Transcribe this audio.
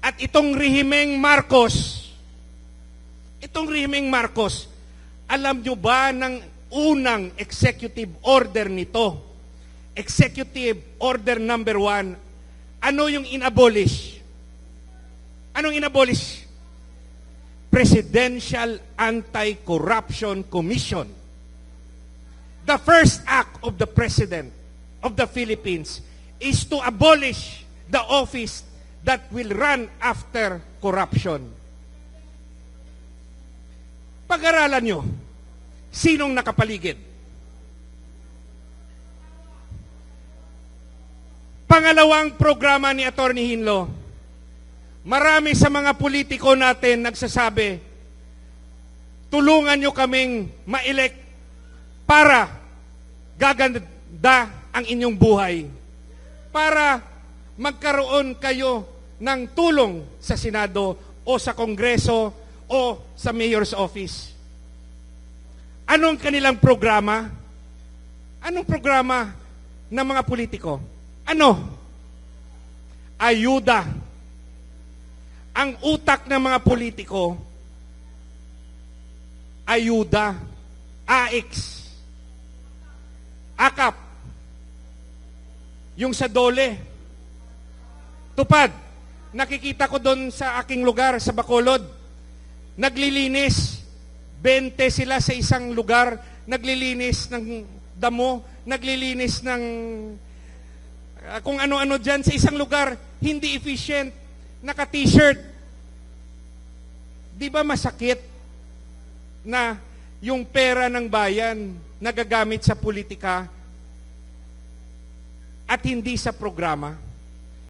At itong rehimeng Marcos, alam nyo ba ng unang executive order nito? Executive order number 1, ano yung inabolish? Anong inabolish? Presidential Anti-Corruption Commission. The first act of the President of the Philippines is to abolish the office that will run after corruption. Pag-aralan nyo, sinong nakapaligid? Pangalawang programa ni Atty. Hinlo, marami sa mga politiko natin nagsasabi, tulungan nyo kaming ma-elect para gaganda ang inyong buhay. Para magkaroon kayo ng tulong sa Senado o sa Kongreso o sa Mayor's Office. Anong kanilang programa? Anong programa ng mga politiko? Ano? Ayuda. Ang utak ng mga politiko, ayuda, AX, AKAP, yung sa Dole, Tupad. Nakikita ko doon sa aking lugar, sa Bacolod, naglilinis, 20 sila sa isang lugar, naglilinis ng damo, naglilinis ng kung ano-ano dyan sa isang lugar, hindi efficient, naka-t-shirt. Di ba masakit na yung pera ng bayan nagagamit sa politika at hindi sa programa?